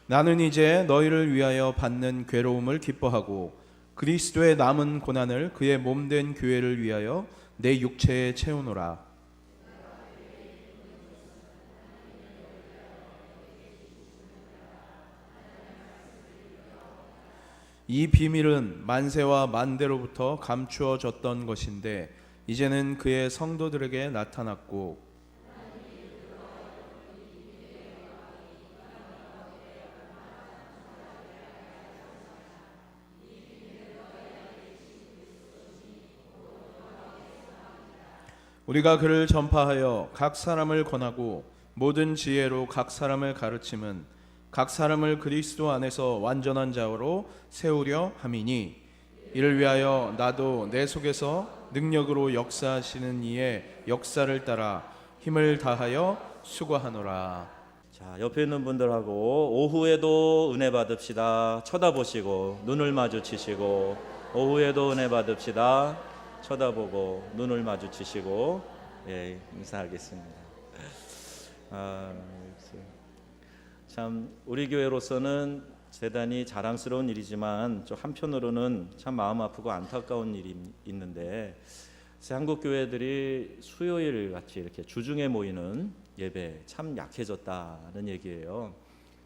나는 이제 너희를 위하여 받는 괴로움을 기뻐하고 그리스도의 남은 고난을 그의 몸된 교회를 위하여 내 육체에 채우노라. 이 비밀은 만세와 만대로부터 감추어졌던 것인데 이제는 그의 성도들에게 나타났고 우리가 그를 전파하여 각 사람을 권하고 모든 지혜로 각 사람을 가르침은 각 사람을 그리스도 안에서 완전한 자로 세우려 함이니 이를 위하여 나도 내 속에서 능력으로 역사하시는 이의 역사를 따라 힘을 다하여 수고하노라. 자, 옆에 있는 분들하고 오후에도 은혜 받읍시다. 쳐다보시고 눈을 마주치시고 오후에도 은혜 받읍시다. 쳐다보고 눈을 마주치시고 인사하겠습니다. 참 우리 교회로서는 대단히 자랑스러운 일이지만 좀 한편으로는 참 마음 아프고 안타까운 일이 있는데 한국 교회들이 수요일 같이 이렇게 주중에 모이는 예배 참 약해졌다는 얘기예요.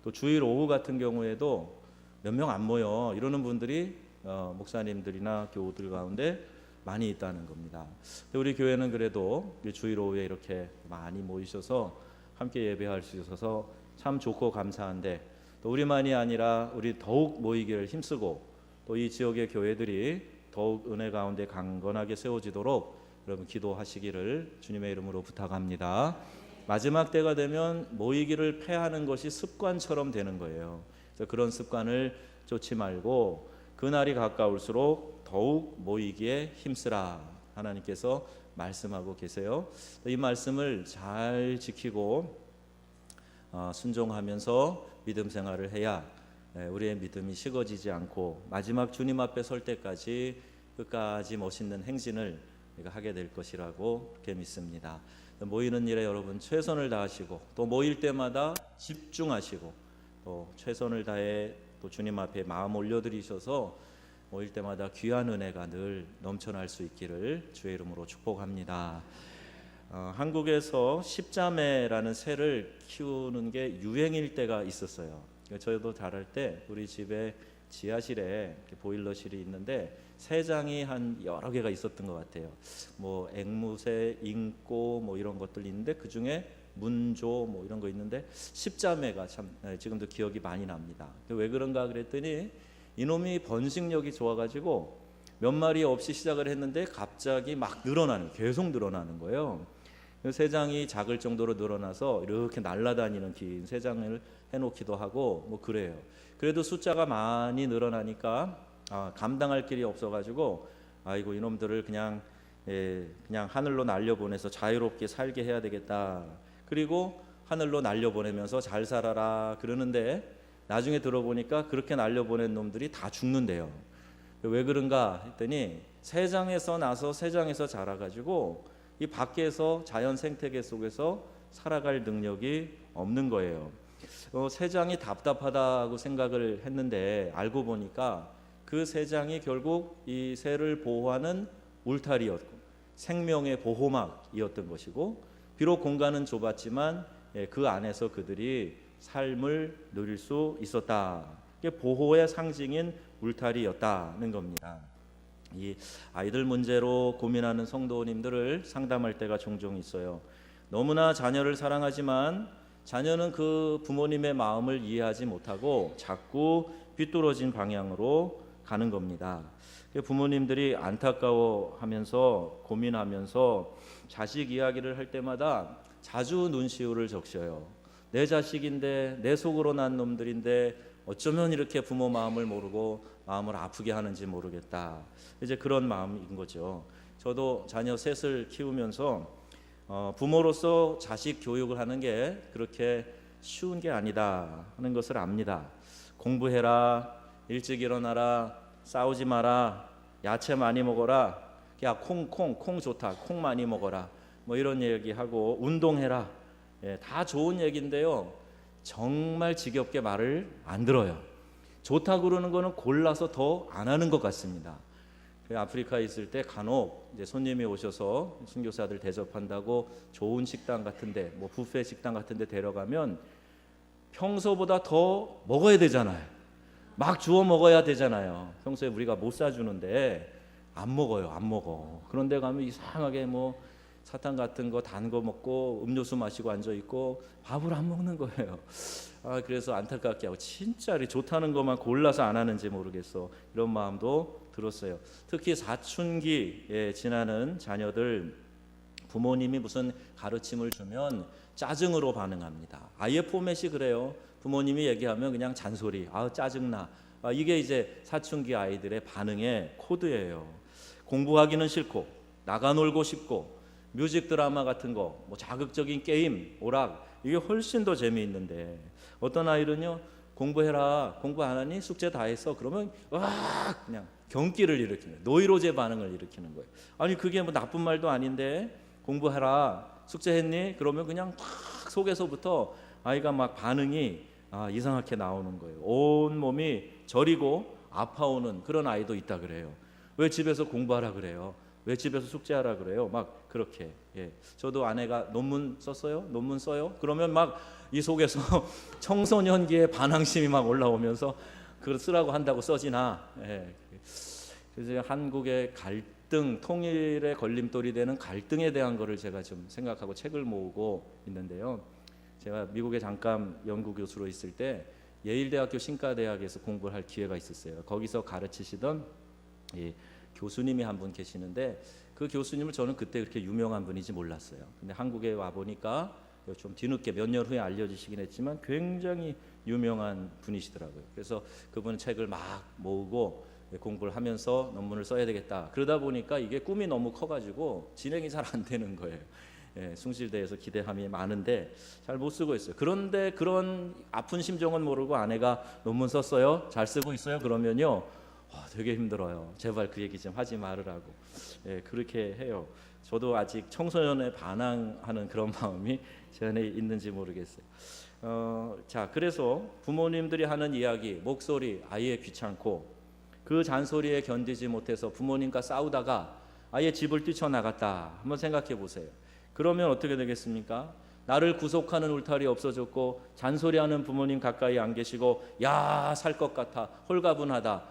또 주일 오후 같은 경우에도 몇 명 안 모여 이러는 분들이 목사님들이나 교우들 가운데 많이 있다는 겁니다. 우리 교회는 그래도 주일 오후에 이렇게 많이 모이셔서 함께 예배할 수 있어서 참 좋고 감사한데 또 우리만이 아니라 우리 더욱 모이기를 힘쓰고 또 이 지역의 교회들이 더욱 은혜 가운데 강건하게 세워지도록 여러분 기도하시기를 주님의 이름으로 부탁합니다. 마지막 때가 되면 모이기를 패하는 것이 습관처럼 되는 거예요. 그래서 그런 습관을 쫓지 말고 그날이 가까울수록 더욱 모이기에 힘쓰라 하나님께서 말씀하고 계세요. 이 말씀을 잘 지키고 순종하면서 믿음 생활을 해야 우리의 믿음이 식어지지 않고 마지막 주님 앞에 설 때까지 끝까지 멋있는 행진을 하게 될 것이라고 그렇게 믿습니다. 모이는 일에 여러분 최선을 다하시고 또 모일 때마다 집중하시고 또 최선을 다해 또 주님 앞에 마음 올려드리셔서 모일 때마다 귀한 은혜가 늘 넘쳐날 수 있기를 주의 이름으로 축복합니다. 한국에서 십자매라는 새를 키우는 게 유행일 때가 있었어요. 저희도 자랄 때 우리 집에 지하실에 보일러실이 있는데 새장이 한 여러 개가 있었던 것 같아요. 뭐 앵무새, 잉꼬 뭐 이런 것들 있는데 그 중에 문조 뭐 이런 거 있는데 십자매가 참 지금도 기억이 많이 납니다. 왜 그런가 그랬더니 이놈이 번식력이 좋아가지고 몇 마리 없이 시작을 했는데 갑자기 막 계속 늘어나는 거예요. 새장이 작을 정도로 늘어나서 이렇게 날아다니는 긴 새장을 해놓기도 하고 뭐 그래요. 그래도 숫자가 많이 늘어나니까 감당할 길이 없어가지고 아이고 이놈들을 그냥 하늘로 날려보내서 자유롭게 살게 해야 되겠다. 그리고 하늘로 날려보내면서 잘 살아라 그러는데 나중에 들어보니까 그렇게 날려보낸 놈들이 다 죽는데요. 왜 그런가 했더니 새장에서 나서 새장에서 자라가지고 이 밖에서 자연 생태계 속에서 살아갈 능력이 없는 거예요. 새장이 답답하다고 생각을 했는데 알고 보니까 그 새장이 결국 이 새를 보호하는 울타리였고 생명의 보호막이었던 것이고 비록 공간은 좁았지만 그 안에서 그들이 삶을 누릴 수 있었다. 이게 보호의 상징인 울타리였다는 겁니다. 이 아이들 문제로 고민하는 성도님들을 상담할 때가 종종 있어요. 너무나 자녀를 사랑하지만 자녀는 그 부모님의 마음을 이해하지 못하고 자꾸 삐뚤어진 방향으로 가는 겁니다. 부모님들이 안타까워하면서 고민하면서 자식 이야기를 할 때마다 자주 눈시울을 적셔요. 내 자식인데 내 속으로 난 놈들인데 어쩌면 이렇게 부모 마음을 모르고 마음을 아프게 하는지 모르겠다. 이제 그런 마음인 거죠. 저도 자녀 셋을 키우면서 부모로서 자식 교육을 하는 게 그렇게 쉬운 게 아니다 하는 것을 압니다. 공부해라, 일찍 일어나라, 싸우지 마라, 야채 많이 먹어라, 야 콩 좋다, 콩 많이 먹어라, 뭐 이런 얘기하고 운동해라. 다 좋은 얘기인데요. 정말 지겹게 말을 안 들어요. 좋다고 그러는 거는 골라서 더 안 하는 것 같습니다. 아프리카에 있을 때 간혹 이제 손님이 오셔서 선교사들 대접한다고 좋은 식당 같은데, 뭐 뷔페 식당 같은데 데려가면 평소보다 더 먹어야 되잖아요. 막 주워 먹어야 되잖아요. 평소에 우리가 못 사주는데 안 먹어요, 안 먹어. 그런데 가면 이상하게 뭐 사탕 같은 거 단 거 먹고 음료수 마시고 앉아 있고 밥을 안 먹는 거예요. 그래서 안타깝게 하고, 진짜 좋다는 것만 골라서 안 하는지 모르겠어, 이런 마음도 들었어요. 특히 사춘기에 지나는 자녀들, 부모님이 무슨 가르침을 주면 짜증으로 반응합니다. 아이의 포맷이 그래요. 부모님이 얘기하면 그냥 잔소리, 짜증나. 이게 이제 사춘기 아이들의 반응의 코드예요. 공부하기는 싫고 나가 놀고 싶고 뮤직 드라마 같은 거, 뭐 자극적인 게임, 오락, 이게 훨씬 더 재미있는데, 어떤 아이는요, 공부해라, 공부 안 하니? 숙제 다 했어? 그러면 그냥 경기를 일으키는, 노이로제 반응을 일으키는 거예요. 아니 그게 뭐 나쁜 말도 아닌데, 공부해라, 숙제했니? 그러면 그냥 탁 속에서부터 아이가 막 반응이 이상하게 나오는 거예요. 온 몸이 저리고 아파오는 그런 아이도 있다 그래요. 왜 집에서 공부하라 그래요? 왜 집에서 숙제하라 그래요? 막 그렇게. 저도 아내가 논문 썼어요? 논문 써요? 그러면 막 이 속에서 청소년기의 반항심이 막 올라오면서 그걸 쓰라고 한다고 써지나. 그래서 한국의 갈등, 통일의 걸림돌이 되는 갈등에 대한 거를 제가 좀 생각하고 책을 모으고 있는데요. 제가 미국에 잠깐 연구 교수로 있을 때 예일대학교 신과대학에서 공부를 할 기회가 있었어요. 거기서 가르치시던 교수님이 한 분 계시는데, 그 교수님을 저는 그때 그렇게 유명한 분인지 몰랐어요. 근데 한국에 와 보니까 좀 뒤늦게 몇 년 후에 알려지시긴 했지만 굉장히 유명한 분이시더라고요. 그래서 그분 책을 막 모으고 공부를 하면서 논문을 써야 되겠다. 그러다 보니까 이게 꿈이 너무 커가지고 진행이 잘 안 되는 거예요. 숭실대에서 기대함이 많은데 잘 못 쓰고 있어요. 그런데 그런 아픈 심정은 모르고 아내가 논문 썼어요? 잘 쓰고 있어요? 그러면요, 되게 힘들어요. 제발 그 얘기 좀 하지 말으라고. 그렇게 해요. 저도 아직 청소년에 반항하는 그런 마음이 제 안에 있는지 모르겠어요. 자, 그래서 부모님들이 하는 이야기, 목소리, 아이의 귀찮고 그 잔소리에 견디지 못해서 부모님과 싸우다가 아예 집을 뛰쳐나갔다. 한번 생각해 보세요. 그러면 어떻게 되겠습니까? 나를 구속하는 울타리 없어졌고 잔소리하는 부모님 가까이 안 계시고, 야, 살 것 같아, 홀가분하다,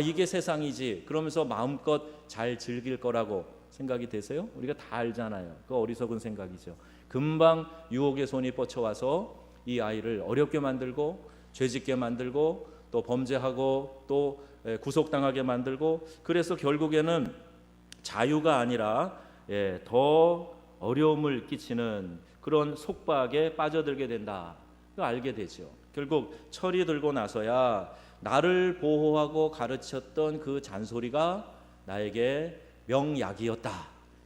이게 세상이지, 그러면서 마음껏 잘 즐길 거라고 생각이 되세요? 우리가 다 알잖아요. 그 어리석은 생각이죠. 금방 유혹의 손이 뻗쳐와서 이 아이를 어렵게 만들고 죄짓게 만들고 또 범죄하고 또 구속당하게 만들고, 그래서 결국에는 자유가 아니라 더 어려움을 끼치는 그런 속박에 빠져들게 된다. 그거 알게 되죠. 결국 철이 들고 나서야 나를 보호하고 가르쳤던 그 잔소리가 나에게 명약이었다.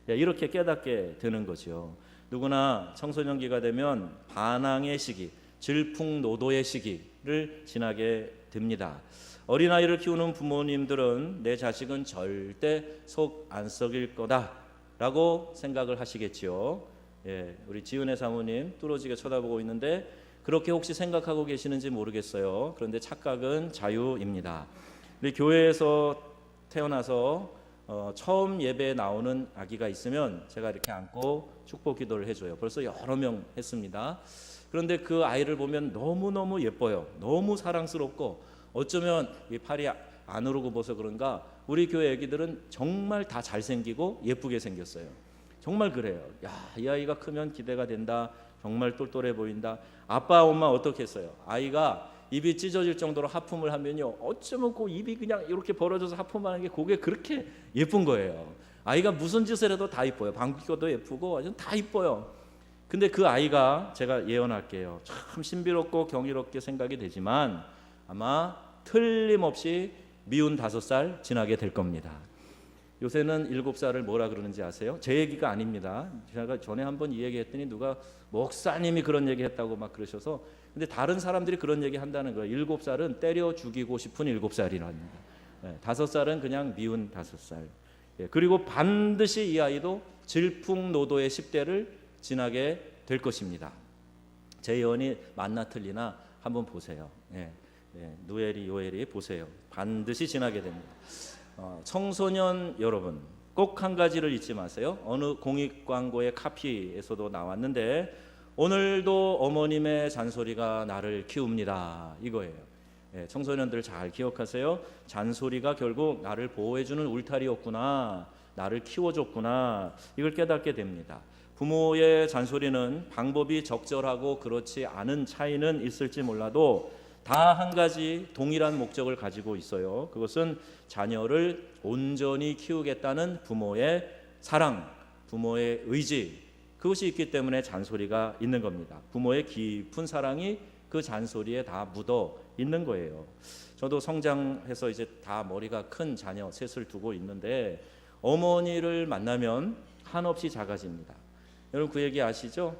이렇게 깨닫게 되는 거죠. 누구나 청소년기가 되면 반항의 시기, 질풍노도의 시기를 지나게 됩니다. 어린아이를 키우는 부모님들은 내 자식은 절대 속 안 썩일 거다라고 생각을 하시겠지요. 우리 지은혜 사모님 뚫어지게 쳐다보고 있는데 그렇게 혹시 생각하고 계시는지 모르겠어요. 그런데 착각은 자유입니다. 우리 교회에서 태어나서 처음 예배에 나오는 아기가 있으면 제가 이렇게 안고 축복 기도를 해줘요. 벌써 여러 명 했습니다. 그런데 그 아이를 보면 너무너무 예뻐요. 너무 사랑스럽고, 어쩌면 이 팔이 안으로 굽어서 그런가 우리 교회 아기들은 정말 다 잘생기고 예쁘게 생겼어요. 정말 그래요. 이 아이가 크면 기대가 된다. 정말 똘똘해 보인다. 아빠 엄마 어떻게 했어요? 아이가 입이 찢어질 정도로 하품을 하면요, 어쩌면 그 입이 그냥 이렇게 벌어져서 하품하는 게 그게 그렇게 예쁜 거예요. 아이가 무슨 짓을 해도 다 이뻐요. 방귀 껴도 예쁘고 완전 다 이뻐요. 근데 그 아이가, 제가 예언할게요, 참 신비롭고 경이롭게 생각이 되지만 아마 틀림없이 미운 5살 지나게 될 겁니다. 요새는 7살을 뭐라 그러는지 아세요? 제 얘기가 아닙니다. 제가 전에 한번 이 얘기 했더니 누가 목사님이 그런 얘기 했다고 막 그러셔서, 근데 다른 사람들이 그런 얘기 한다는 거예요. 7살은 때려 죽이고 싶은 7살이랍니다. 5살은 그냥 미운 5살. 그리고 반드시 이 아이도 질풍노도의 10대를 지나게 될 것입니다. 제 예언이 맞나 틀리나 한번 보세요. 누엘이 요엘이 보세요. 반드시 지나게 됩니다. 청소년 여러분, 꼭 한 가지를 잊지 마세요. 어느 공익 광고의 카피에서도 나왔는데, 오늘도 어머님의 잔소리가 나를 키웁니다, 이거예요. 청소년들 잘 기억하세요. 잔소리가 결국 나를 보호해주는 울타리였구나, 나를 키워줬구나, 이걸 깨닫게 됩니다. 부모의 잔소리는 방법이 적절하고 그렇지 않은 차이는 있을지 몰라도 다 한 가지 동일한 목적을 가지고 있어요. 그것은 자녀를 온전히 키우겠다는 부모의 사랑, 부모의 의지, 그것이 있기 때문에 잔소리가 있는 겁니다. 부모의 깊은 사랑이 그 잔소리에 다 묻어 있는 거예요. 저도 성장해서 이제 다 머리가 큰 자녀 셋을 두고 있는데, 어머니를 만나면 한없이 작아집니다. 여러분 그 얘기 아시죠?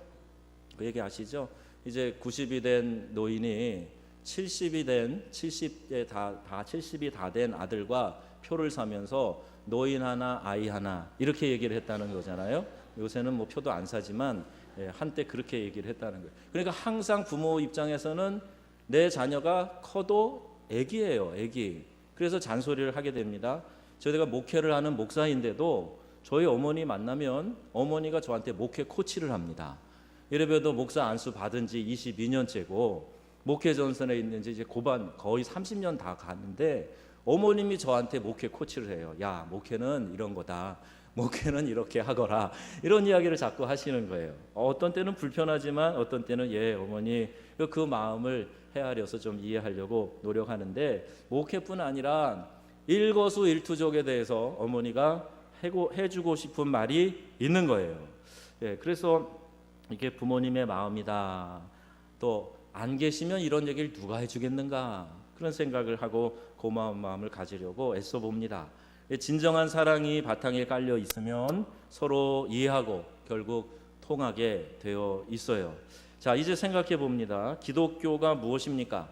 그 얘기 아시죠? 이제 90이 된 노인이 70이 다 된 아들과 표를 사면서 노인 하나 아이 하나 이렇게 얘기를 했다는 거잖아요. 요새는 뭐 표도 안 사지만 한때 그렇게 얘기를 했다는 거예요. 그러니까 항상 부모 입장에서는 내 자녀가 커도 애기예요, 애기. 그래서 잔소리를 하게 됩니다. 저희가 목회를 하는 목사인데도 저희 어머니 만나면 어머니가 저한테 목회 코치를 합니다. 이래봬도 목사 안수 받은 지 22년째고 목회 전선에 있는지 이제 고반 거의 30년 다 갔는데, 어머님이 저한테 목회 코치를 해요. 야, 목회는 이런 거다, 목회는 이렇게 하거라, 이런 이야기를 자꾸 하시는 거예요. 어떤 때는 불편하지만 어떤 때는 어머니 그 마음을 헤아려서 좀 이해하려고 노력하는데, 목회뿐 아니라 일거수일투족에 대해서 어머니가 해주고 싶은 말이 있는 거예요. 그래서 이게 부모님의 마음이다. 또 안 계시면 이런 얘기를 누가 해주겠는가, 그런 생각을 하고 고마운 마음을 가지려고 애써 봅니다. 진정한 사랑이 바탕에 깔려 있으면 서로 이해하고 결국 통하게 되어 있어요. 자, 이제 생각해 봅니다. 기독교가 무엇입니까?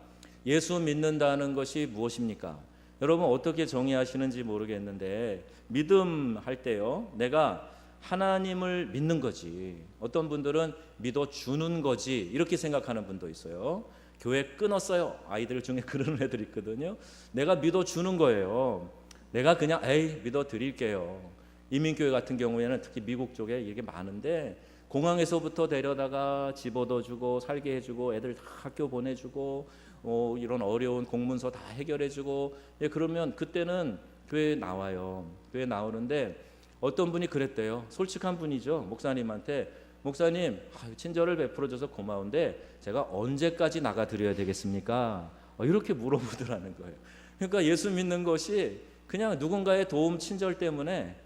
예수 믿는다는 것이 무엇입니까? 여러분 어떻게 정의하시는지 모르겠는데, 믿음 할 때요, 내가 하나님을 믿는 거지, 어떤 분들은 믿어주는 거지, 이렇게 생각하는 분도 있어요. 교회 끊었어요, 아이들 중에 그런 애들 있거든요. 내가 믿어주는 거예요. 내가 그냥 믿어드릴게요. 이민교회 같은 경우에는 특히 미국 쪽에 이게 많은데, 공항에서부터 데려다가 집 얻어주고 살게 해주고 애들 다 학교 보내주고 이런 어려운 공문서 다 해결해주고, 그러면 그때는 교회에 나와요. 교회에 나오는데 어떤 분이 그랬대요. 솔직한 분이죠. 목사님한테, 목사님 친절을 베풀어줘서 고마운데 제가 언제까지 나가드려야 되겠습니까? 이렇게 물어보더라는 거예요. 그러니까 예수 믿는 것이 그냥 누군가의 도움, 친절 때문에,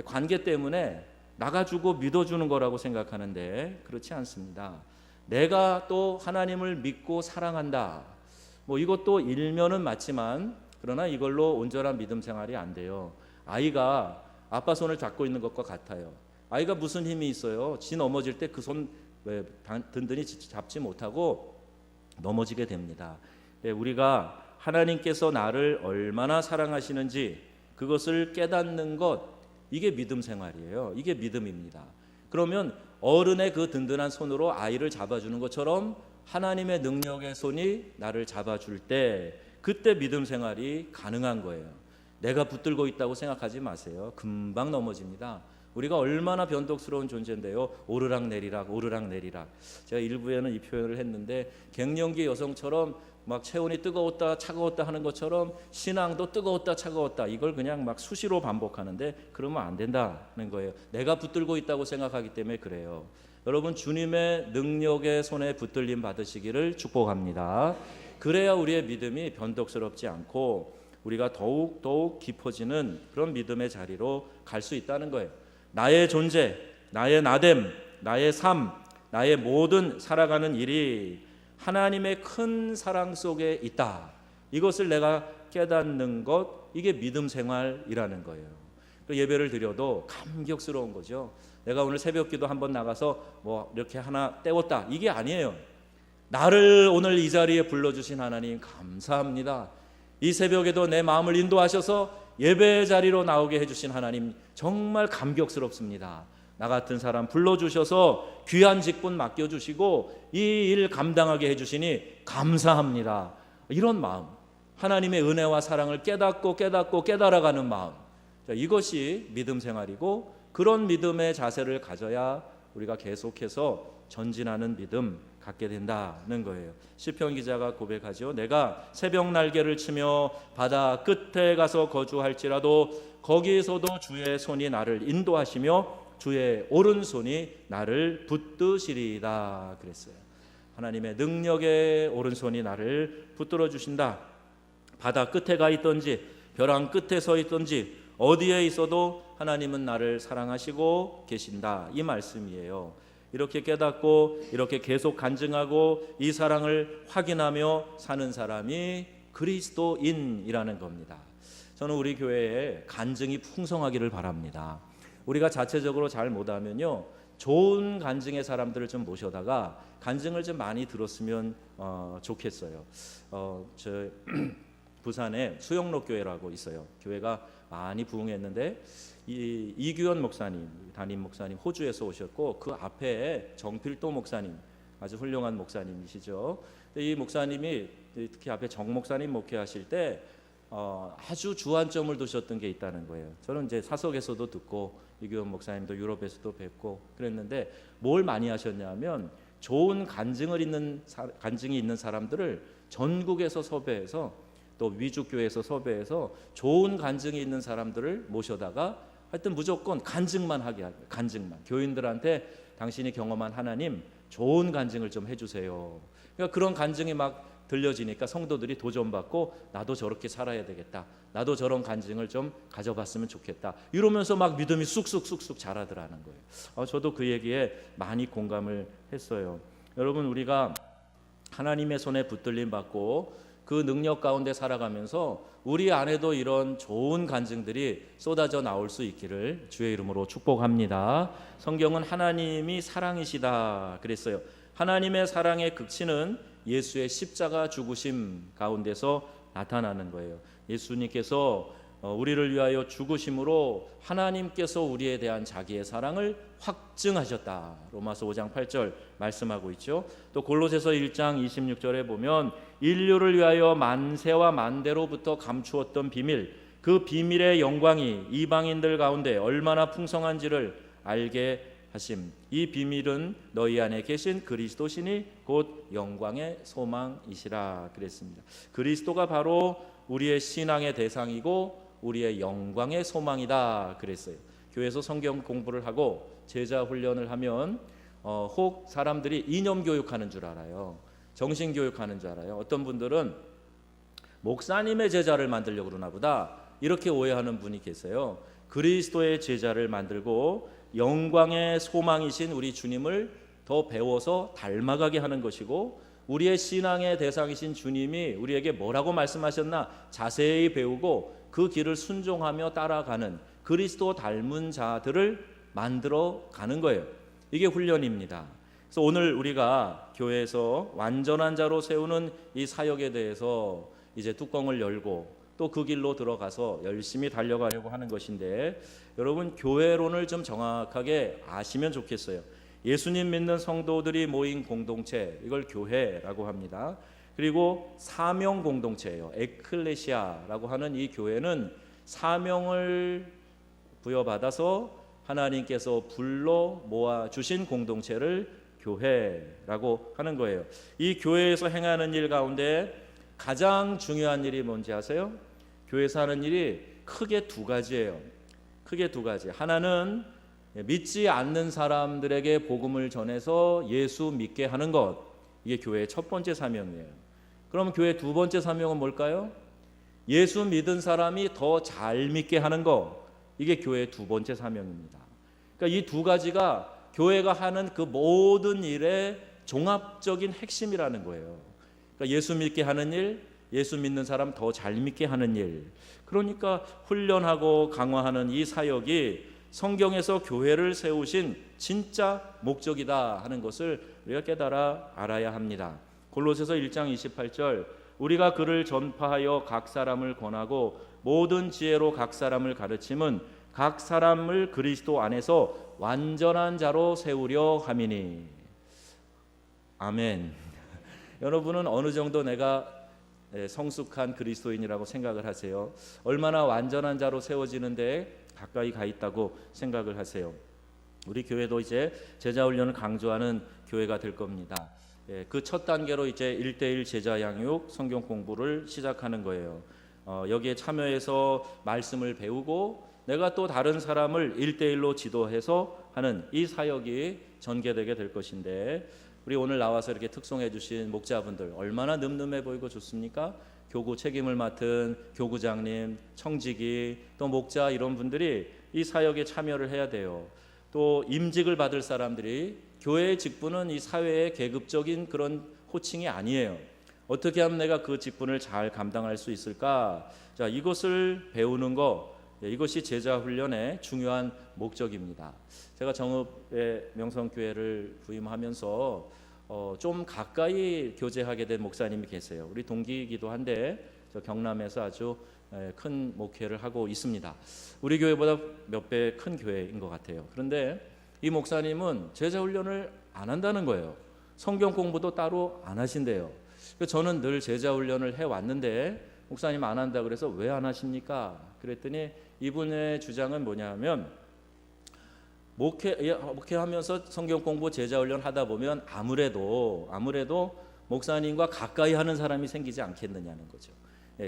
관계 때문에 나가주고 믿어주는 거라고 생각하는데, 그렇지 않습니다. 내가 또 하나님을 믿고 사랑한다, 이것도 일면은 맞지만, 그러나 이걸로 온전한 믿음 생활이 안 돼요. 아이가 아빠 손을 잡고 있는 것과 같아요. 아이가 무슨 힘이 있어요? 지 넘어질 때 그 손 든든히 잡지 못하고 넘어지게 됩니다. 우리가 하나님께서 나를 얼마나 사랑하시는지 그것을 깨닫는 것, 이게 믿음 생활이에요. 이게 믿음입니다. 그러면 어른의 그 든든한 손으로 아이를 잡아주는 것처럼 하나님의 능력의 손이 나를 잡아줄 때, 그때 믿음 생활이 가능한 거예요. 내가 붙들고 있다고 생각하지 마세요. 금방 넘어집니다. 우리가 얼마나 변덕스러운 존재인데요. 오르락내리락 오르락내리락. 제가 일부에는 이 표현을 했는데, 갱년기 여성처럼 막 체온이 뜨거웠다 차가웠다 하는 것처럼 신앙도 뜨거웠다 차가웠다, 이걸 그냥 막 수시로 반복하는데 그러면 안 된다는 거예요. 내가 붙들고 있다고 생각하기 때문에 그래요. 여러분 주님의 능력의 손에 붙들림 받으시기를 축복합니다. 그래야 우리의 믿음이 변덕스럽지 않고 우리가 더욱 깊어지는 그런 믿음의 자리로 갈 수 있다는 거예요. 나의 존재, 나의 나됨, 나의 삶, 나의 모든 살아가는 일이 하나님의 큰 사랑 속에 있다. 이것을 내가 깨닫는 것, 이게 믿음 생활이라는 거예요. 예배를 드려도 감격스러운 거죠. 내가 오늘 새벽기도 한번 나가서 이렇게 하나 때웠다, 이게 아니에요. 나를 오늘 이 자리에 불러주신 하나님 감사합니다. 이 새벽에도 내 마음을 인도하셔서 예배 자리로 나오게 해주신 하나님 정말 감격스럽습니다. 나 같은 사람 불러주셔서 귀한 직분 맡겨주시고 이 일 감당하게 해주시니 감사합니다. 이런 마음, 하나님의 은혜와 사랑을 깨닫고 깨달아가는 마음, 이것이 믿음 생활이고, 그런 믿음의 자세를 가져야 우리가 계속해서 전진하는 믿음 갖게 된다는 거예요. 시편 기자가 고백하죠. 내가 새벽 날개를 치며 바다 끝에 가서 거주할지라도 거기에서도 주의 손이 나를 인도하시며 주의 오른손이 나를 붙드시리이다 그랬어요. 하나님의 능력의 오른손이 나를 붙들어 주신다. 바다 끝에 가 있든지 벼랑 끝에 서 있든지 어디에 있어도 하나님은 나를 사랑하시고 계신다, 이 말씀이에요. 이렇게 깨닫고 이렇게 계속 간증하고 이 사랑을 확인하며 사는 사람이 그리스도인이라는 겁니다. 저는 우리 교회에 간증이 풍성하기를 바랍니다. 우리가 자체적으로 잘 못하면요, 좋은 간증의 사람들을 좀 모셔다가 간증을 좀 많이 들었으면 좋겠어요. 저 부산에 수영로 교회라고 있어요. 교회가 많이 부흥했는데 이규현 목사님, 담임 목사님 호주에서 오셨고, 그 앞에 정필도 목사님, 아주 훌륭한 목사님이시죠. 이 목사님이 특히 앞에 정 목사님 목회하실 때 아주 주안점을 두셨던 게 있다는 거예요. 저는 이제 사석에서도 듣고 이규현 목사님도 유럽에서도 뵙고 그랬는데, 뭘 많이 하셨냐면 좋은 간증이 있는 사람들을 전국에서 섭외해서, 또 위주교회에서 섭외해서 좋은 간증이 있는 사람들을 모셔다가 하여튼 무조건 간증만 하게 하고, 간증만, 교인들한테 당신이 경험한 하나님 좋은 간증을 좀 해주세요. 그러니까 그런 간증이 막 들려지니까 성도들이 도전받고 나도 저렇게 살아야 되겠다, 나도 저런 간증을 좀 가져봤으면 좋겠다, 이러면서 막 믿음이 쑥쑥 자라더라는 거예요. 저도 그 얘기에 많이 공감을 했어요. 여러분, 우리가 하나님의 손에 붙들림 받고 그 능력 가운데 살아가면서 우리 안에도 이런 좋은 간증들이 쏟아져 나올 수 있기를 주의 이름으로 축복합니다. 성경은 하나님이 사랑이시다 그랬어요. 하나님의 사랑의 극치는 예수의 십자가 죽으심 가운데서 나타나는 거예요. 예수님께서 우리를 위하여 죽으심으로 하나님께서 우리에 대한 자기의 사랑을 확증하셨다, 로마서 5장 8절 말씀하고 있죠. 또 골로새서 1장 26절에 보면 인류를 위하여 만세와 만대로부터 감추었던 비밀, 그 비밀의 영광이 이방인들 가운데 얼마나 풍성한지를 알게 하심. 이 비밀은 너희 안에 계신 그리스도시니 곧 영광의 소망이시라 그랬습니다. 그리스도가 바로 우리의 신앙의 대상이고 우리의 영광의 소망이다 그랬어요. 교회에서 성경 공부를 하고 제자 훈련을 하면 혹 사람들이 이념 교육하는 줄 알아요. 정신 교육하는 줄 알아요. 어떤 분들은 목사님의 제자를 만들려고 그러나 보다, 이렇게 오해하는 분이 계세요. 그리스도의 제자를 만들고 영광의 소망이신 우리 주님을 더 배워서 닮아가게 하는 것이고, 우리의 신앙의 대상이신 주님이 우리에게 뭐라고 말씀하셨나 자세히 배우고 그 길을 순종하며 따라가는 그리스도 닮은 자들을 만들어 가는 거예요. 이게 훈련입니다. 그래서 오늘 우리가 교회에서 완전한 자로 세우는 이 사역에 대해서 이제 뚜껑을 열고 또 그 길로 들어가서 열심히 달려가려고 하는 것인데, 여러분 교회론을 좀 정확하게 아시면 좋겠어요. 예수님 믿는 성도들이 모인 공동체, 이걸 교회라고 합니다. 그리고 사명 공동체예요. 에클레시아라고 하는 이 교회는 사명을 부여받아서 하나님께서 불러 모아 주신 공동체를 교회라고 하는 거예요. 이 교회에서 행하는 일 가운데 가장 중요한 일이 뭔지 아세요? 교회에서 하는 일이 크게 두 가지예요. 크게 두 가지. 하나는 믿지 않는 사람들에게 복음을 전해서 예수 믿게 하는 것, 이게 교회의 첫 번째 사명이에요. 그럼 교회의 두 번째 사명은 뭘까요? 예수 믿은 사람이 더 잘 믿게 하는 것, 이게 교회의 두 번째 사명입니다. 그러니까 이 두 가지가 교회가 하는 그 모든 일의 종합적인 핵심이라는 거예요. 그러니까 예수 믿게 하는 일, 예수 믿는 사람 더 잘 믿게 하는 일. 그러니까 훈련하고 강화하는 이 사역이 성경에서 교회를 세우신 진짜 목적이다 하는 것을 우리가 깨달아 알아야 합니다. 골로새서 1장 28절, 우리가 그를 전파하여 각 사람을 권하고 모든 지혜로 각 사람을 가르침은 각 사람을 그리스도 안에서 완전한 자로 세우려 함이니. 아멘. 여러분은 어느 정도 내가 성숙한 그리스도인이라고 생각을 하세요? 얼마나 완전한 자로 세워지는데 가까이 가 있다고 생각을 하세요? 우리 교회도 이제 제자 훈련을 강조하는 교회가 될 겁니다. 그 첫 단계로 이제 1대1 제자 양육 성경 공부를 시작하는 거예요. 여기에 참여해서 말씀을 배우고 내가 또 다른 사람을 1대1로 지도해서 하는 이 사역이 전개되게 될 것인데, 우리 오늘 나와서 이렇게 특송해 주신 목자분들 얼마나 늠름해 보이고 좋습니까? 교구 책임을 맡은 교구장님, 청지기, 또 목자 이런 분들이 이 사역에 참여를 해야 돼요. 또 임직을 받을 사람들이, 교회의 직분은 이 사회의 계급적인 그런 호칭이 아니에요. 어떻게 하면 내가 그 직분을 잘 감당할 수 있을까? 자, 이것을 배우는 거, 이것이 제자 훈련의 중요한 목적입니다. 제가 정읍의 명성교회를 부임하면서 좀 가까이 교제하게 된 목사님이 계세요. 우리 동기이기도 한데 저 경남에서 아주 큰 목회를 하고 있습니다. 우리 교회보다 몇 배 큰 교회인 것 같아요. 그런데 이 목사님은 제자 훈련을 안 한다는 거예요. 성경 공부도 따로 안 하신대요. 저는 늘 제자 훈련을 해왔는데 목사님 안 한다 그래서 왜 안 하십니까? 그랬더니 이분의 주장은 뭐냐 하면, 목회하면서 성경 공부 제자 훈련 하다 보면 아무래도 목사님과 가까이 하는 사람이 생기지 않겠느냐는 거죠.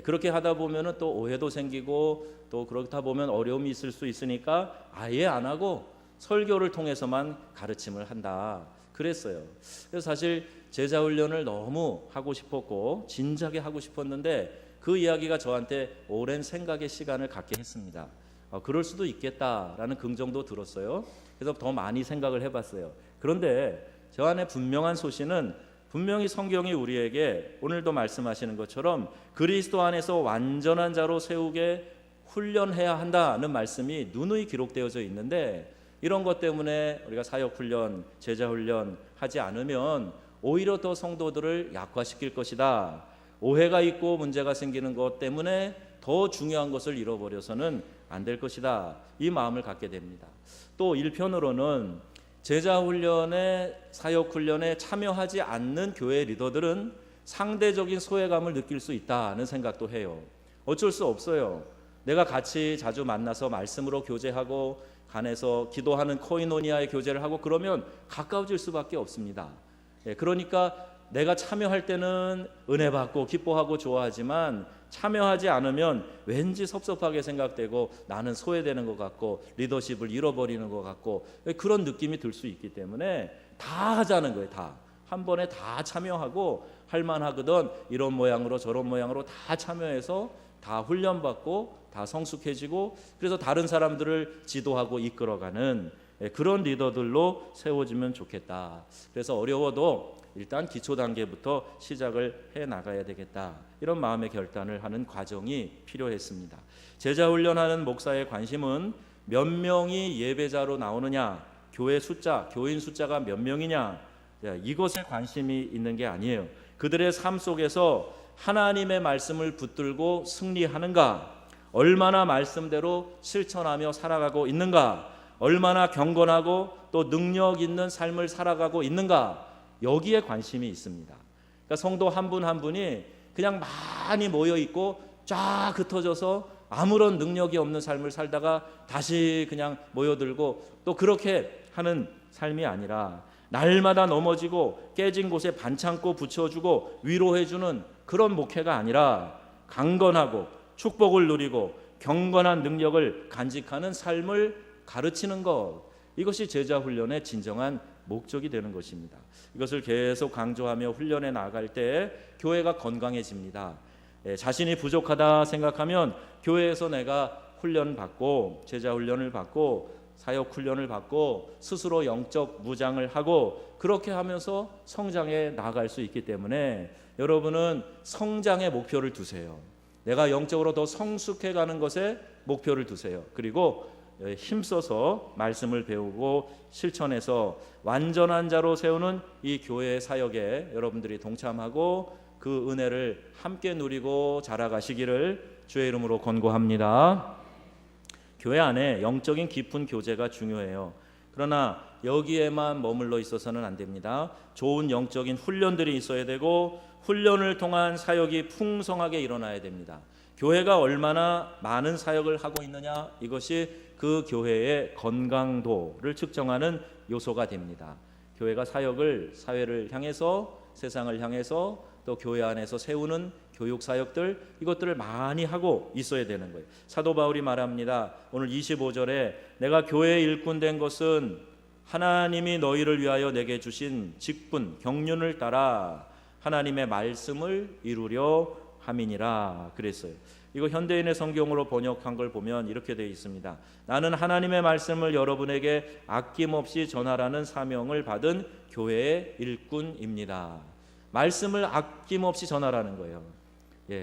그렇게 하다 보면은 또 오해도 생기고 또 그렇다 보면 어려움이 있을 수 있으니까 아예 안 하고 설교를 통해서만 가르침을 한다 그랬어요. 그래서 사실 제자 훈련을 너무 하고 싶었고 진작에 하고 싶었는데 그 이야기가 저한테 오랜 생각의 시간을 갖게 했습니다. 그럴 수도 있겠다라는 긍정도 들었어요. 그래서 더 많이 생각을 해봤어요. 그런데 저 안에 분명한 소신은, 분명히 성경이 우리에게 오늘도 말씀하시는 것처럼 그리스도 안에서 완전한 자로 세우게 훈련해야 한다는 말씀이 누누이 기록되어져 있는데, 이런 것 때문에 우리가 사역훈련, 제자훈련 하지 않으면 오히려 더 성도들을 약화시킬 것이다. 오해가 있고 문제가 생기는 것 때문에 더 중요한 것을 잃어버려서는 안 될 것이다. 이 마음을 갖게 됩니다. 또 1편으로는 제자훈련에, 사역훈련에 참여하지 않는 교회 리더들은 상대적인 소외감을 느낄 수 있다는 생각도 해요. 어쩔 수 없어요. 내가 같이 자주 만나서 말씀으로 교제하고 간에서 기도하는 코이노니아의 교제를 하고 그러면 가까워질 수밖에 없습니다. 그러니까 내가 참여할 때는 은혜 받고 기뻐하고 좋아하지만 참여하지 않으면 왠지 섭섭하게 생각되고 나는 소외되는 것 같고 리더십을 잃어버리는 것 같고 그런 느낌이 들 수 있기 때문에 다 하자는 거예요. 다 한 번에 다 참여하고 할만하거든 이런 모양으로 저런 모양으로 다 참여해서 다 훈련받고 다 성숙해지고 그래서 다른 사람들을 지도하고 이끌어가는 그런 리더들로 세워지면 좋겠다. 그래서 어려워도 일단 기초 단계부터 시작을 해 나가야 되겠다. 이런 마음의 결단을 하는 과정이 필요했습니다. 제자 훈련하는 목사의 관심은 몇 명이 예배자로 나오느냐, 교회 숫자, 교인 숫자가 몇 명이냐, 이것에 관심이 있는 게 아니에요. 그들의 삶 속에서 하나님의 말씀을 붙들고 승리하는가, 얼마나 말씀대로 실천하며 살아가고 있는가, 얼마나 경건하고 또 능력 있는 삶을 살아가고 있는가, 여기에 관심이 있습니다. 그러니까 성도 한 분 한 분이 그냥 많이 모여 있고 쫙 흩어져서 아무런 능력이 없는 삶을 살다가 다시 그냥 모여들고 또 그렇게 하는 삶이 아니라 날마다 넘어지고 깨진 곳에 반창고 붙여주고 위로해주는 그런 목회가 아니라 강건하고 축복을 누리고 경건한 능력을 간직하는 삶을 가르치는 것, 이것이 제자 훈련의 진정한 목적이 되는 것입니다. 이것을 계속 강조하며 훈련해 나갈 때 교회가 건강해집니다. 자신이 부족하다 생각하면 교회에서 내가 훈련받고 제자 훈련을 받고 사역 훈련을 받고 스스로 영적 무장을 하고 그렇게 하면서 성장해 나갈 수 있기 때문에 여러분은 성장의 목표를 두세요. 내가 영적으로 더 성숙해 가는 것에 목표를 두세요. 그리고 힘써서 말씀을 배우고 실천해서 완전한 자로 세우는 이 교회의 사역에 여러분들이 동참하고 그 은혜를 함께 누리고 자라가시기를 주의 이름으로 권고합니다. 교회 안에 영적인 깊은 교제가 중요해요. 그러나 여기에만 머물러 있어서는 안 됩니다. 좋은 영적인 훈련들이 있어야 되고 훈련을 통한 사역이 풍성하게 일어나야 됩니다. 교회가 얼마나 많은 사역을 하고 있느냐, 이것이 그 교회의 건강도를 측정하는 요소가 됩니다. 교회가 사역을 사회를 향해서, 세상을 향해서, 또 교회 안에서 세우는 교육 사역들, 이것들을 많이 하고 있어야 되는 거예요. 사도 바울이 말합니다. 오늘 25절에 내가 교회의 일꾼 된 것은 하나님이 너희를 위하여 내게 주신 직분, 경륜을 따라 하나님의 말씀을 이루려 함이니라 그랬어요. 이거 현대인의 성경으로 번역한 걸 보면 이렇게 되어 있습니다. 나는 하나님의 말씀을 여러분에게 아낌없이 전하라는 사명을 받은 교회의 일꾼입니다. 말씀을 아낌없이 전하라는 거예요.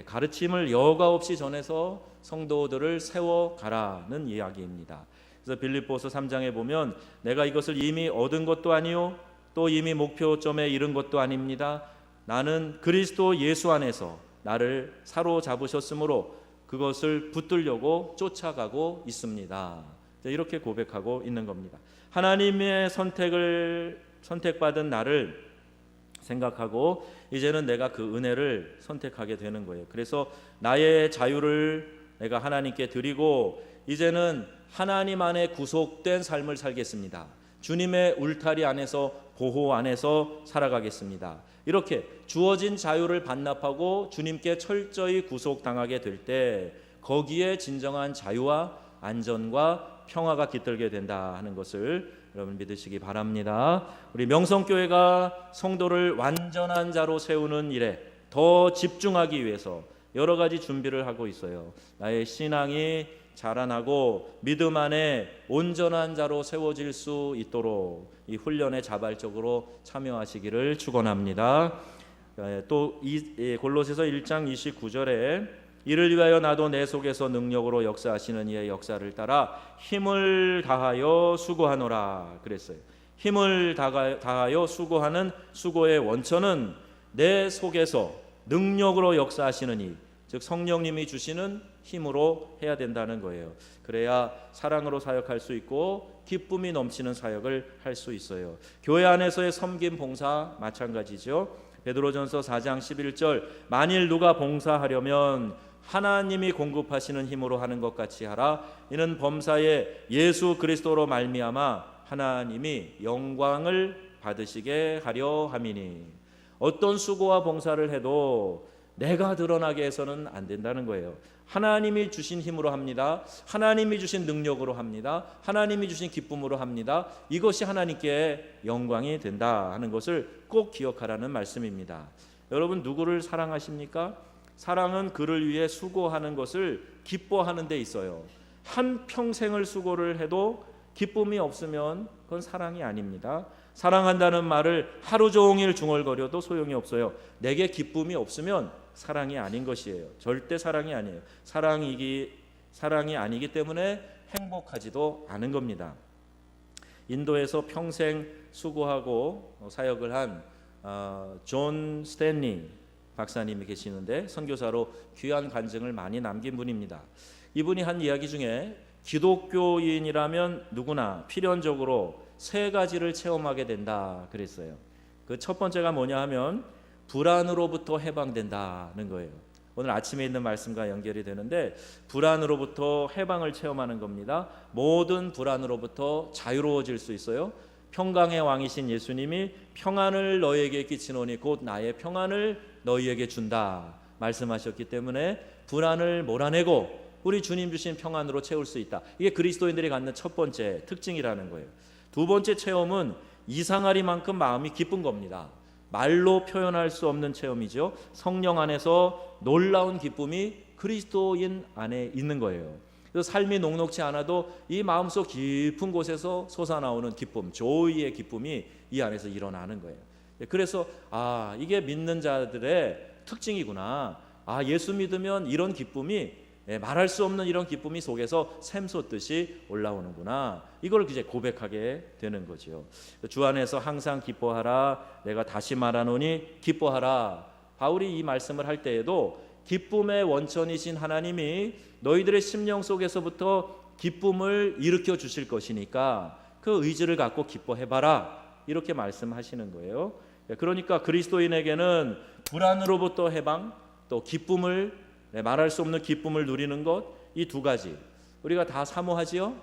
가르침을 여과 없이 전해서 성도들을 세워가라는 이야기입니다. 그래서 빌립보서 3장에 보면 내가 이것을 이미 얻은 것도 아니요 또 이미 목표점에 이른 것도 아닙니다. 나는 그리스도 예수 안에서 나를 사로잡으셨으므로 그것을 붙들려고 쫓아가고 있습니다. 이렇게 고백하고 있는 겁니다. 하나님의 선택받은 나를 생각하고 이제는 내가 그 은혜를 선택하게 되는 거예요. 그래서 나의 자유를 내가 하나님께 드리고 이제는 하나님 안에 구속된 삶을 살겠습니다. 주님의 울타리 안에서, 보호 안에서 살아가겠습니다. 이렇게 주어진 자유를 반납하고 주님께 철저히 구속당하게 될 때 거기에 진정한 자유와 안전과 평화가 깃들게 된다 하는 것을 여러분 믿으시기 바랍니다. 우리 명성교회가 성도를 완전한 자로 세우는 일에 더 집중하기 위해서 여러 가지 준비를 하고 있어요. 나의 신앙이 자라나고 믿음 안에 온전한 자로 세워질 수 있도록 이 훈련에 자발적으로 참여하시기를 축원합니다. 또 골로새서 1장 29절에 이를 위하여 나도 내 속에서 능력으로 역사하시는 이의 역사를 따라 힘을 다하여 수고하노라 그랬어요. 힘을 다하여 수고하는 수고의 원천은 내 속에서 능력으로 역사하시는 이, 즉 성령님이 주시는 힘으로 해야 된다는 거예요. 그래야 사랑으로 사역할 수 있고 기쁨이 넘치는 사역을 할 수 있어요. 교회 안에서의 섬김 봉사 마찬가지죠. 베드로전서 4장 11절 만일 누가 봉사하려면 하나님이 공급하시는 힘으로 하는 것 같이 하라. 이는 범사에 예수 그리스도로 말미암아 하나님이 영광을 받으시게 하려 함이니. 어떤 수고와 봉사를 해도 내가 드러나게 해서는 안 된다는 거예요. 하나님이 주신 힘으로 합니다. 하나님이 주신 능력으로 합니다. 하나님이 주신 기쁨으로 합니다. 이것이 하나님께 영광이 된다 하는 것을 꼭 기억하라는 말씀입니다. 여러분 누구를 사랑하십니까? 사랑은 그를 위해 수고하는 것을 기뻐하는 데 있어요. 한 평생을 수고를 해도 기쁨이 없으면 그건 사랑이 아닙니다. 사랑한다는 말을 하루 종일 중얼거려도 소용이 없어요. 내게 기쁨이 없으면 사랑이 아닌 것이에요. 절대 사랑이 아니에요. 사랑이 아니기 때문에 행복하지도 않은 겁니다. 인도에서 평생 수고하고 사역을 한 존 스탠리 박사님이 계시는데 선교사로 귀한 간증을 많이 남긴 분입니다. 이분이 한 이야기 중에 기독교인이라면 누구나 필연적으로 세 가지를 체험하게 된다 그랬어요. 그 첫 번째가 뭐냐 하면 불안으로부터 해방된다는 거예요. 오늘 아침에 있는 말씀과 연결이 되는데 불안으로부터 해방을 체험하는 겁니다. 모든 불안으로부터 자유로워질 수 있어요. 평강의 왕이신 예수님이 평안을 너희에게 끼치노니 곧 나의 평안을 너희에게 준다 말씀하셨기 때문에 불안을 몰아내고 우리 주님 주신 평안으로 채울 수 있다. 이게 그리스도인들이 갖는 첫 번째 특징이라는 거예요. 두 번째 체험은 이상하리만큼 마음이 기쁜 겁니다. 말로 표현할 수 없는 체험이죠. 성령 안에서 놀라운 기쁨이 그리스도인 안에 있는 거예요. 그래서 삶이 녹록지 않아도 이 마음속 깊은 곳에서 솟아나오는 기쁨, 조이의 기쁨이 이 안에서 일어나는 거예요. 그래서 이게 믿는 자들의 특징이구나. 예수 믿으면 이런 기쁨이 말할 수 없는 이런 기쁨이 속에서 샘솟듯이 올라오는구나. 이걸 이제 고백하게 되는 거죠. 주 안에서 항상 기뻐하라. 내가 다시 말하노니 기뻐하라. 바울이 이 말씀을 할 때에도 기쁨의 원천이신 하나님이 너희들의 심령 속에서부터 기쁨을 일으켜 주실 것이니까 그 의지를 갖고 기뻐해봐라, 이렇게 말씀하시는 거예요. 그러니까 그리스도인에게는 불안으로부터 해방, 또 기쁨을, 말할 수 없는 기쁨을 누리는 것, 이 두 가지 우리가 다 사모하지요?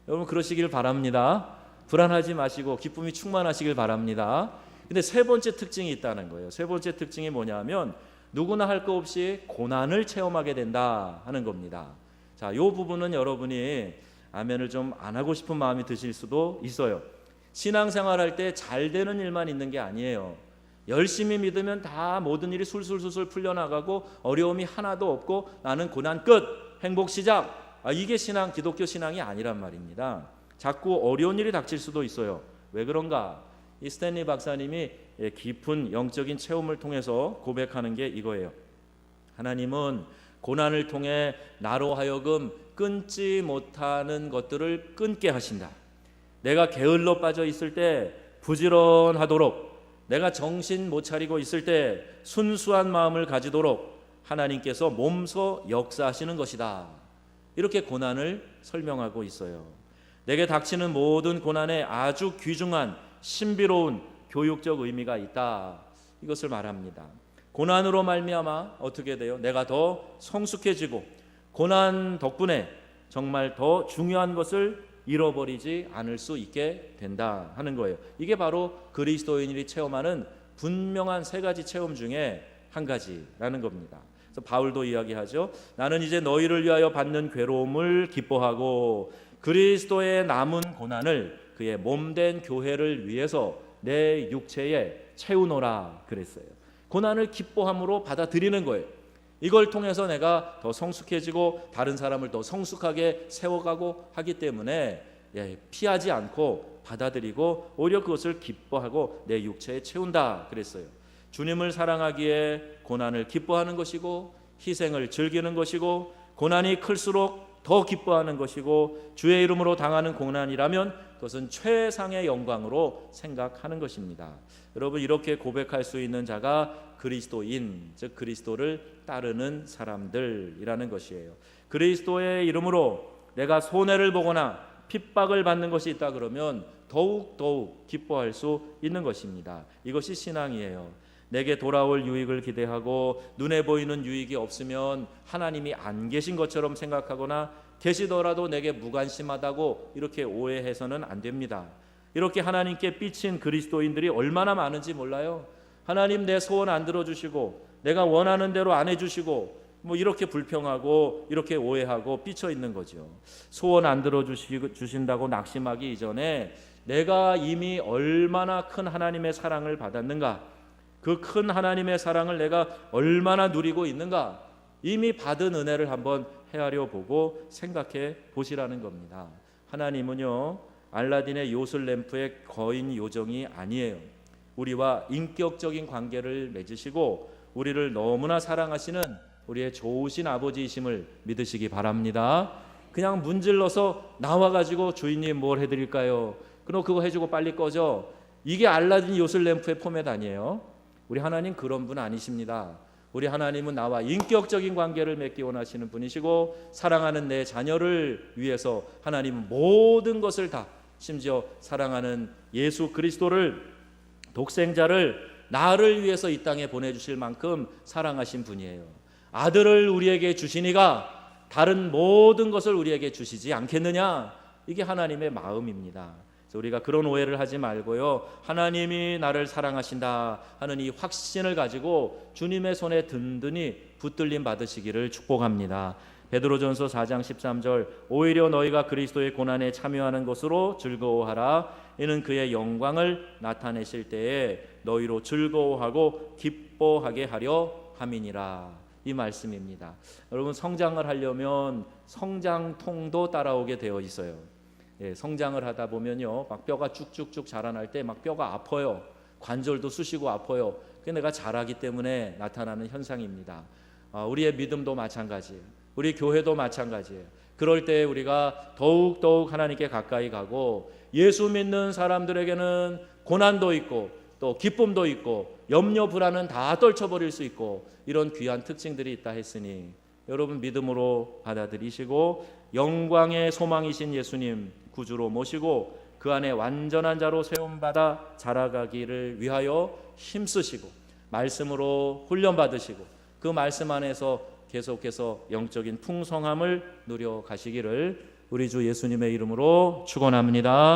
여러분 그러시길 바랍니다. 불안하지 마시고 기쁨이 충만하시길 바랍니다. 근데 세 번째 특징이 있다는 거예요. 세 번째 특징이 뭐냐면 누구나 할 거 없이 고난을 체험하게 된다 하는 겁니다. 자, 이 부분은 여러분이 아멘을 좀 안 하고 싶은 마음이 드실 수도 있어요. 신앙생활 할 때 잘 되는 일만 있는 게 아니에요. 열심히 믿으면 다 모든 일이 술술술술 풀려나가고 어려움이 하나도 없고 나는 고난 끝, 행복 시작, 이게 신앙, 기독교 신앙이 아니란 말입니다. 자꾸 어려운 일이 닥칠 수도 있어요. 왜 그런가? 이 스탠리 박사님이 깊은 영적인 체험을 통해서 고백하는 게 이거예요. 하나님은 고난을 통해 나로 하여금 끊지 못하는 것들을 끊게 하신다. 내가 게을러 빠져 있을 때 부지런하도록, 내가 정신 못 차리고 있을 때 순수한 마음을 가지도록 하나님께서 몸소 역사하시는 것이다. 이렇게 고난을 설명하고 있어요. 내게 닥치는 모든 고난에 아주 귀중한 신비로운 교육적 의미가 있다, 이것을 말합니다. 고난으로 말미암아 어떻게 돼요? 내가 더 성숙해지고 고난 덕분에 정말 더 중요한 것을 잃어버리지 않을 수 있게 된다 하는 거예요. 이게 바로 그리스도인이 체험하는 분명한 세 가지 체험 중에 한 가지라는 겁니다. 그래서 바울도 이야기하죠. 나는 이제 너희를 위하여 받는 괴로움을 기뻐하고 그리스도의 남은 고난을 그의 몸된 교회를 위해서 내 육체에 채우노라 그랬어요. 고난을 기뻐함으로 받아들이는 거예요. 이걸 통해서 내가 더 성숙해지고 다른 사람을 더 성숙하게 세워가고 하기 때문에 피하지 않고 받아들이고 오히려 그것을 기뻐하고 내 육체에 채운다 그랬어요. 주님을 사랑하기에 고난을 기뻐하는 것이고 희생을 즐기는 것이고 고난이 클수록 더 기뻐하는 것이고 주의 이름으로 당하는 고난이라면 그것은 최상의 영광으로 생각하는 것입니다. 여러분 이렇게 고백할 수 있는 자가 그리스도인, 즉 그리스도를 따르는 사람들이라는 것이에요. 그리스도의 이름으로 내가 손해를 보거나 핍박을 받는 것이 있다 그러면 더욱 기뻐할 수 있는 것입니다. 이것이 신앙이에요. 내게 돌아올 유익을 기대하고 눈에 보이는 유익이 없으면 하나님이 안 계신 것처럼 생각하거나 계시더라도 내게 무관심하다고 이렇게 오해해서는 안 됩니다. 이렇게 하나님께 삐친 그리스도인들이 얼마나 많은지 몰라요. 하나님 내 소원 안 들어주시고 내가 원하는 대로 안 해주시고 이렇게 불평하고 이렇게 오해하고 삐쳐 있는 거죠. 소원 안 들어주신다고 낙심하기 이전에 내가 이미 얼마나 큰 하나님의 사랑을 받았는가, 그 큰 하나님의 사랑을 내가 얼마나 누리고 있는가, 이미 받은 은혜를 한번 헤아려 보고 생각해 보시라는 겁니다. 하나님은요 알라딘의 요술 램프의 거인 요정이 아니에요. 우리와 인격적인 관계를 맺으시고 우리를 너무나 사랑하시는 우리의 좋으신 아버지이심을 믿으시기 바랍니다. 그냥 문질러서 나와가지고 주인님 뭘 해드릴까요? 그럼 그거 해주고 빨리 꺼져. 이게 알라딘 요술 램프의 포맷 아니에요. 우리 하나님 그런 분 아니십니다. 우리 하나님은 나와 인격적인 관계를 맺기 원하시는 분이시고 사랑하는 내 자녀를 위해서 하나님은 모든 것을 다, 심지어 사랑하는 예수 그리스도를, 독생자를 나를 위해서 이 땅에 보내주실 만큼 사랑하신 분이에요. 아들을 우리에게 주시니가 다른 모든 것을 우리에게 주시지 않겠느냐, 이게 하나님의 마음입니다. 그래서 우리가 그런 오해를 하지 말고요, 하나님이 나를 사랑하신다 하는 이 확신을 가지고 주님의 손에 든든히 붙들림 받으시기를 축복합니다. 베드로전서 4장 13절 오히려 너희가 그리스도의 고난에 참여하는 것으로 즐거워하라. 이는 그의 영광을 나타내실 때에 너희로 즐거워하고 기뻐하게 하려 함이니라. 이 말씀입니다. 여러분 성장을 하려면 성장통도 따라오게 되어 있어요. 성장을 하다 보면요 막 뼈가 쭉쭉쭉 자라날 때 막 뼈가 아파요. 관절도 쑤시고 아파요. 그게 내가 자라기 때문에 나타나는 현상입니다. 우리의 믿음도 마찬가지예요. 우리 교회도 마찬가지예요. 그럴 때 우리가 더욱 하나님께 가까이 가고 예수 믿는 사람들에게는 고난도 있고 또 기쁨도 있고 염려 불안은 다 떨쳐버릴 수 있고 이런 귀한 특징들이 있다 했으니 여러분 믿음으로 받아들이시고 영광의 소망이신 예수님 구주로 모시고 그 안에 완전한 자로 세움받아 자라가기를 위하여 힘쓰시고 말씀으로 훈련받으시고 그 말씀 안에서 계속해서 영적인 풍성함을 누려 가시기를 우리 주 예수님의 이름으로 축원합니다.